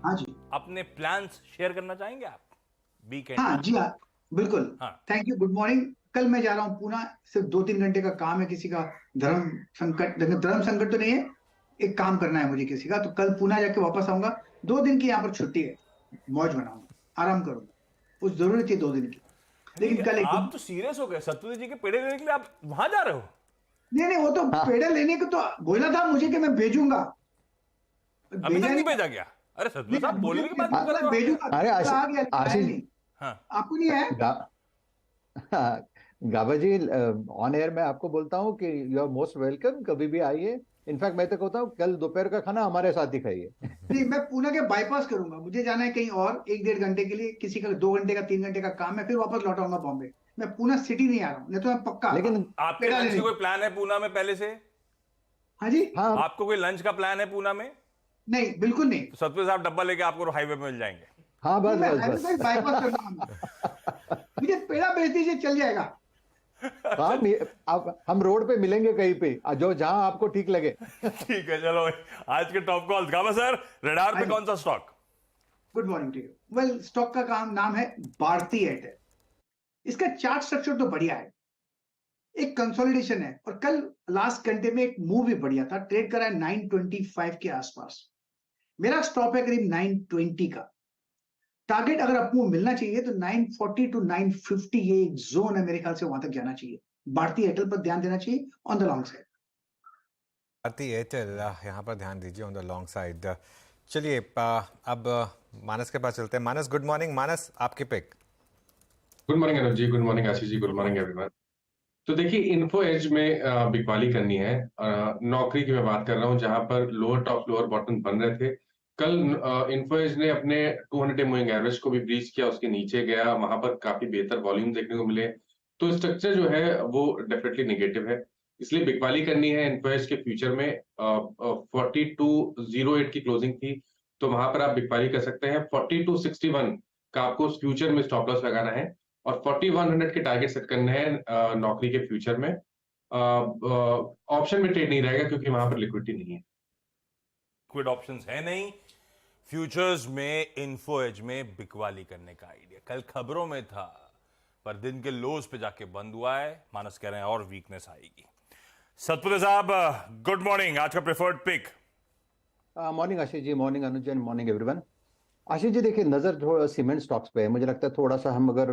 हाँ जी। अपने plans share करना चाहेंगे आप वीकेंड हाँ के? जी, हाँ, बिल्कुल। हाँ। Thank you, good morning. कल मैं जा रहा हूँ पूना। सिर्फ 2-3 घंटे का काम है, किसी का धर्म संकट, देखिए धर्म संकट तो नहीं है, एक काम करना है मुझे किसी का, तो कल पूना जाके वापस आऊंगा। 2 दिन की यहाँ पर छुट्टी है, मौज बनाऊंगा, आराम करूंगा। कुछ जरूरी थी 2 दिन की, नहीं, लेकिन कल एक आप दिन। तो सीरियस हो गए, सत्यजीत जी के पेड़े लेने के लिए आप वहां जा रहे हो? नहीं नहीं, वो तो पेड़े लेने को तो बोला था मुझे कि मैं भेजूंगा, अभी तक भेजा नहीं नहीं। भेजा गया? अरे सत्यजीत नहीं, साहब, मुझे बोलने के बाद क्यों कर बोला रहे हो आप यार? भेजूंगा, अरे कल आ गया लेकिन आया आशीष, नहीं। हाँ। आपको नहीं आया? गा, गाबा जी, ऑन एयर मैं आपको बोलता हूँ कि यू आर मोस्ट वेलकम, कभी भी आइए। इनफैक्ट मैं तो कहता हूँ कल दोपहर का खाना हमारे साथ ही खाइए। नहीं, मैं पुणे के बाईपास करूंगा, मुझे जाना है कहीं और 1-1.5 घंटे के लिए, किसी का 2 घंटे का 3 घंटे का काम है, फिर वापस लौट आऊंगा बॉम्बे। मैं पुणे सिटी नहीं आ रहा हूँ, नहीं तो मैं पक्का आता लेकिन आपके पेड़ा लंच लेने। का कोई प्लान है पूना में पहले से? हाँ जी। हाँ आपको कोई लंच का प्लान है पूना में? नहीं, बिल्कुल नहीं। तो सत्यजीत साहब डब्बा लेके आपको हाईवे पे मिल जाएंगे। हाँ, नहीं, बस मैं बस हाईवे बस। का बाईपास कर लूंगा मैं। मुझे पेड़ा बेच दीजिए, चल जाएगा। अच्छा, हाँ, आप हम रोड पे मिलेंगे कहीं पे, जो जहां आपको ठीक लगे। ठीक है, चलो। आज के टॉप कॉल गामा सर, रडार हाँ पे जी। कौन सा stock? Good morning to you. Well, stock का काम नाम है भारती एयरटेल। इसका चार्ट स्ट्रक्चर तो बढ़िया है, एक कंसोलिडेशन है, और कल लास्ट घंटे में एक मूव भी बढ़िया था, ट्रेड करा है 925 के आसपास। मेरा स्टॉप है करीब 920 का। टारगेट अगर आपको मिलना चाहिए तो 940 टू 950, ये एक जोन है, मेरे ख्याल से वहां तक जाना चाहिए। भारतीय एयरटेल पर ध्यान देना चाहिए on the long side. Bharti Airtel, यहाँ पर ध्यान दीजिए ऑन द लॉन्ग साइड। चलिए, अब मानस के पास चलते हैं। मानस, गुड मॉर्निंग। मानस, आपकी pick. Good morning Anuj ji, good morning Ashish ji, good morning everyone. तो देखिए, इन्फो एज में बिकवाली करनी है। नौकरी की मैं बात कर रहा हूं, जहां पर लोअर टॉप लोअर बॉटम बन रहे थे। कल इन्फो एज ने अपने 200 मूविंग एवरेज को भी ब्रीच किया, उसके नीचे गया, वहां पर काफी बेहतर वॉल्यूम देखने को मिले। तो स्ट्रक्चर जो है वो डेफिनेटली निगेटिव है, इसलिए बिकवाली करनी है इन्फो एज के फ्यूचर में। 4208 की क्लोजिंग थी, तो वहां पर आप बिकवाली कर सकते हैं। 4261 का आपको फ्यूचर में स्टॉप लॉस लगाना है, और 4100 के टारगेट सेट करने हैं नौकरी के फ्यूचर में। ऑप्शन में ट्रेड नहीं रहेगा क्योंकि वहां पर लिक्विडिटी नहीं है। लिक्विड ऑप्शंस है नहीं फ्यूचर्स में। इन्फो एज में बिकवाली करने का आइडिया कल खबरों में था, पर दिन के लोज पे जाके बंद हुआ है। मानस कह रहे हैं और वीकनेस आएगी। सतपुते साहब, गुड मॉर्निंग। आज का preferred pick? Morning Ashish ji, morning Anuj जी, मॉर्निंग एवरीवन। आशीष जी, देखिए नजर थोड़ा सीमेंट स्टॉक्स पे है। मुझे लगता है थोड़ा सा हम अगर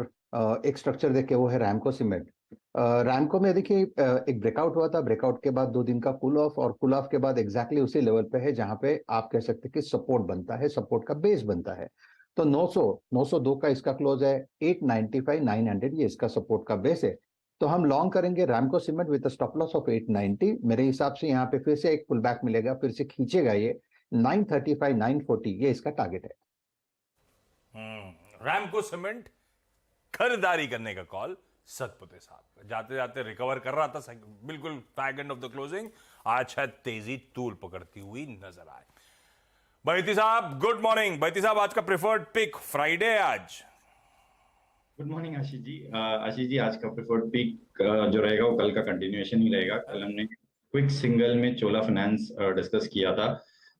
एक स्ट्रक्चर देखें, वो है रैमको सीमेंट। रैमको में देखिए एक ब्रेकआउट हुआ था, ब्रेकआउट के बाद 2 दिन का कूल ऑफ, और कूल ऑफ के बाद एग्जैक्टली उसी लेवल पे है जहां पे आप कह सकते हैं कि सपोर्ट बनता है, सपोर्ट का बेस बनता है। तो 902 का इसका क्लोज है। 895 900 ये इसका सपोर्ट का बेस है। तो हम लॉन्ग करेंगे Ramco cement with stop loss of 890। मेरे हिसाब से यहाँ पे फिर से एक पुल बैक मिलेगा, फिर से खींचेगा ये। 935 940 ये इसका टारगेट है। रैमको सीमेंट खरीदारी करने का कॉल सतपुते साहब। जाते जाते रिकवर कर रहा था, बिल्कुल tag end of the closing. आज शायद तेजी तूल पकड़ती हुई नजर आए। बैती साहब, गुड मॉर्निंग। बैती साहब, आज का प्रेफर्ड पिक? फ्राइडे है आज। गुड मॉर्निंग आशीष जी। आशीष जी, आज का प्रेफर्ड पिक जो रहेगा वो कल का कंटिन्यूएशन ही रहेगा। कल हमने क्विक सिंगल में चोला फाइनेंस डिस्कस किया था।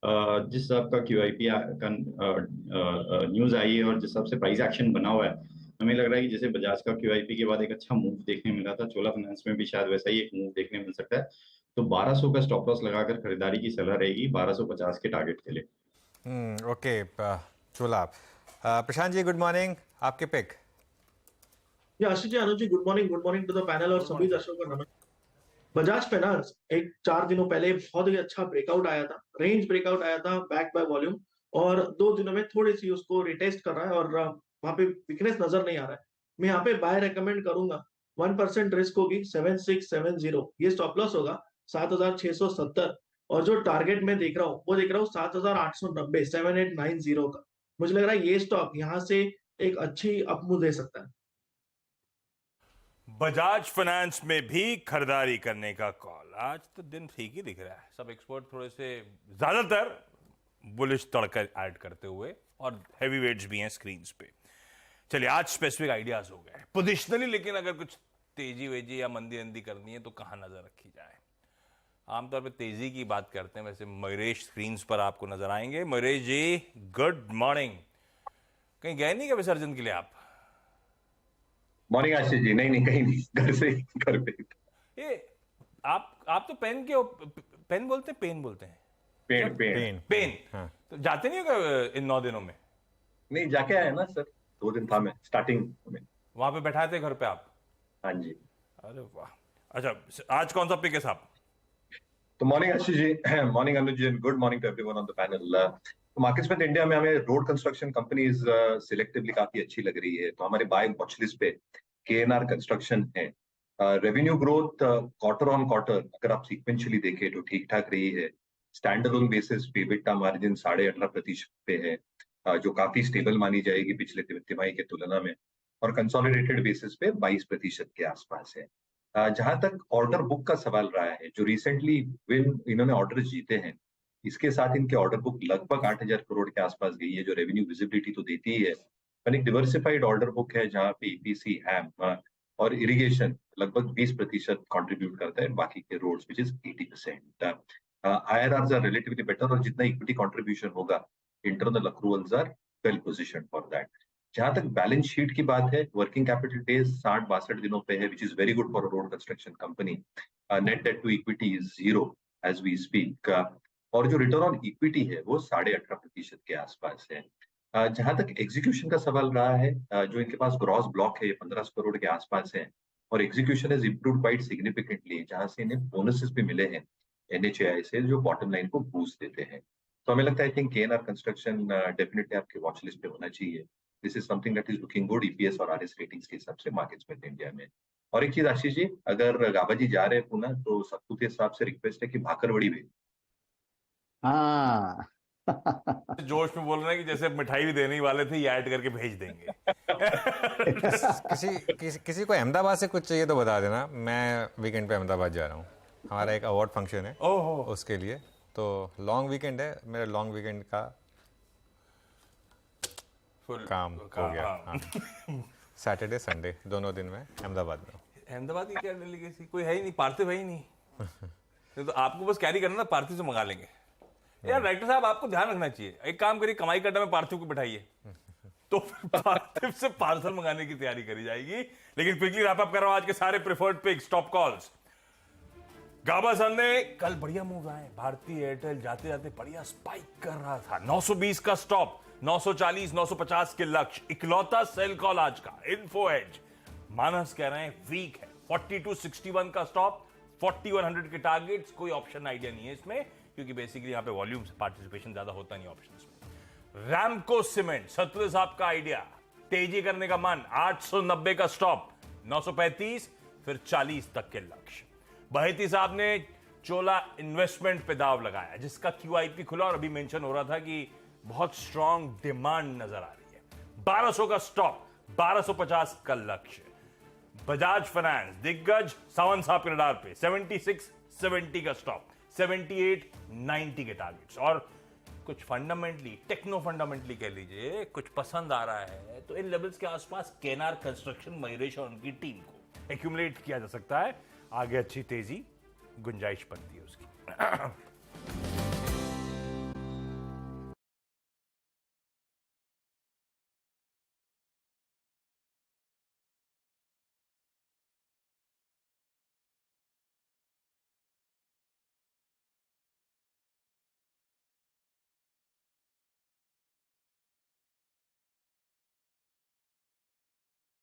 जिस हिसाब का क्यूआईपी का न्यूज आई है और जिस हिसाब से प्राइस एक्शन बना हुआ है, हमें लग रहा है कि जैसे बजाज का क्यूआईपी के बाद एक अच्छा मूव देखने मिला था, चोला फाइनेंस में भी शायद वैसा ही एक मूव देखने मिल सकता है। तो 1200 का स्टॉप लॉस लगाकर खरीदारी की सलाह रहेगी 1250 के टारगेट के लिए। Okay, Chola. Prashant ji, good morning. आपके पिक? ये Ashish ji, Anuj ji, good morning to the panel और गुड सभी मॉर्निंग सर। दर्शकों को नमस्कार। बजाज फाइनेंस एक 4 दिनों पहले बहुत ही अच्छा ब्रेकआउट आया था, रेंज ब्रेकआउट आया था, बैक बाय वॉल्यूम, और 2 दिनों में थोड़ी सी उसको रिटेस्ट कर रहा है, और वहां पे वीकनेस नजर नहीं आ रहा है। मैं यहाँ पे बाय रेकमेंड करूंगा। 1% रिस्क होगी, 7670 ये स्टॉप लॉस होगा, 7670। और जो टारगेट मैं देख रहा हूँ वो देख रहा हूँ 7890, 7890 का। मुझे लग रहा है ये स्टॉक यहाँ से एक अच्छी अपमूव दे सकता है। बजाज फाइनेंस में भी खरीदारी करने का कॉल। आज तो दिन ठीक ही दिख रहा है, सब एक्सपर्ट थोड़े से ज्यादातर बुलिश तड़का ऐड करते हुए, और हैवी वेट्स भी हैं स्क्रीन पे। चलिए, आज स्पेसिफिक आइडियाज हो गए पोजिशनली, लेकिन अगर कुछ तेजी वेजी या मंदी अंदी करनी है तो कहां नजर रखी जाए? आमतौर पे तेजी की बात करते हैं, वैसे मयूरेश स्क्रीन्स पर आपको नजर आएंगे। मयूरेश जी गुड मॉर्निंग। कहीं गए नहीं क्या विसर्जन के लिए आप? मॉर्निंग आशीष जी। नहीं नहीं, कहीं नहीं, घर से ही, घर पे ही। ये आप तो पेन के पेन बोलते हैं, पेन बोलते हैं, पेन पेन पेन पेन। हाँ। तो जाते नहीं हो इन 9 दिनों में? नहीं, जाके आया ना सर, 2 दिन था मैं स्टार्टिंग में। वहां पे बैठा थे घर पे आप? हाँ जी। अरे वाह। अच्छा, आज कौन सा पिक है साहब? तो morning Ashish ji, morning Anuj ji, good morning to everyone on the panel. Markets में इंडिया में हमें रोड कंस्ट्रक्शन कंपनीज सिलेक्टिवली काफी अच्छी लग रही है, तो हमारे बाय वॉच लिस्ट पे केएनआर कंस्ट्रक्शन है। Revenue growth quarter on quarter अगर आप सीक्वेंशियली देखें तो ठीक ठाक रही है। स्टैंड अलोन बेसिस पे EBITDA मार्जिन 18.5% पे है, जो काफी स्टेबल मानी जाएगी पिछले तिमाही के तुलना में, और कंसोलिडेटेड बेसिस पे 22% के आसपास है। जहां तक ऑर्डर बुक का सवाल रहा है, जो रिसेंटली इन्होंने ऑर्डर जीते हैं, इसके साथ इनके ऑर्डर बुक लगभग 8,000 करोड़ के आसपास गई है, जो रेवेन्यू विजिबिलिटी तो देती ही है, पर एक डिवर्सिफाइड ऑर्डर बुक है जहां पे ईपीसी, हैम और इरिगेशन लगभग 20% कंट्रीब्यूट करता है, बाकी के roads which is 80%। IRRs are relatively better, और जितना इक्विटी कंट्रीब्यूशन होगा, internal accruals are well position for that. जहां तक बैलेंस शीट की बात है, वर्किंग कैपिटल डेज 60-62 दिनों पे है, which is very good for a road construction company. Net debt to equity is 0 as we speak, और जो रिटर्न ऑन इक्विटी है वो 18.5% के आसपास है। जहां तक एग्जीक्यूशन का सवाल रहा है, जो इनके पास ग्रॉस ब्लॉक है ये 1500 करोड़ के आसपास है, और execution is improved quite significantly, जहां से इन्हें बोनसेस भी मिले हैं NHAI से, जो बॉटम लाइन को बूस्ट देते हैं। तो हमें लगता है, I think KNR construction definitely आपके वॉच लिस्ट पे होना चाहिए। This is something that is looking good EPS और RS रेटिंग्स के हिसाब से मार्केट्स में इंडिया में। और एक चीज आशीष जी, अगर गाबा जी जा रहे हैं पुणे, तो सत्तू साहब से रिक्वेस्ट है कि भाकरवड़ी भी। हाँ। जोश में बोल रहे हैं कि जैसे मिठाई भी देने ही वाले थे, ये ऐड करके भेज देंगे। किसी को अहमदाबाद से कुछ चाहिए तो बता देना, मैं वीकेंड पे अहमदाबाद जा रहा हूँ, हमारा एक अवार्ड फंक्शन है ओहो। उसके लिए, तो लॉन्ग वीकेंड है, मेरा लॉन्ग वीकेंड का काम हो गया। हाँ। सैटरडे संडे दोनों दिन में अहमदाबाद में। अहमदाबाद की क्या डेलीगेसी? कोई है ही नहीं, पार्थिव है ही नहीं। तो आपको बस कैरी करना ना, पार्थिव से मंगा लेंगे। यार डायरेक्टर साहब, आपको ध्यान रखना चाहिए, एक काम करिए, कमाई का में पार्थिव को बिठाइए, तो पार्थिव से पार्सल मंगाने की तैयारी करी जाएगी। लेकिन क्विकली रैप अप कर रहा हूं आज के सारे प्रेफर्ड पिक्स, टॉप कॉल्स। गाबा सर ने कल बढ़िया मूव आए, भारतीय एयरटेल जाते जाते बढ़िया स्पाइक कर रहा था, 920 का स्टॉप, 940 950 के लक्ष्य, इकलौता सेल कॉल आज का। इन्फो एज मानस कह रहे हैं वीक है, 4261 का स्टॉप, 4100 के टारगेट्स, कोई ऑप्शन आइडिया नहीं है इसमें, क्योंकि बेसिकली यहां पे वॉल्यूम पार्टिसिपेशन ज्यादा होता नहीं ऑप्शंस में। रैमको सीमेंट, सत्य साहब का आइडिया, तेजी करने का मन, 890 का स्टॉप, 935 फिर 40 तक के लक्ष्य। बहेती साहब ने चोला इन्वेस्टमेंट पे दाव लगाया, जिसका QIP खुला और अभी मेंशन हो रहा था कि बहुत स्ट्रॉन्ग डिमांड नजर आ रही है। 1200 का स्टॉप, 1250 का लक्ष्य। बजाज फाइनेंस दिग्गज सावंत साहब के रडार पे 7670 का स्टॉप, 7890 के टारगेट्स। और कुछ फंडामेंटली, टेक्नो फंडामेंटली कह लीजिए, कुछ पसंद आ रहा है तो इन लेवल्स के आसपास केएनआर कंस्ट्रक्शन, मयूरेश और उनकी टीम को एक्यूमुलेट किया जा सकता है। आगे अच्छी तेजी गुंजाइश बनती है उसकी।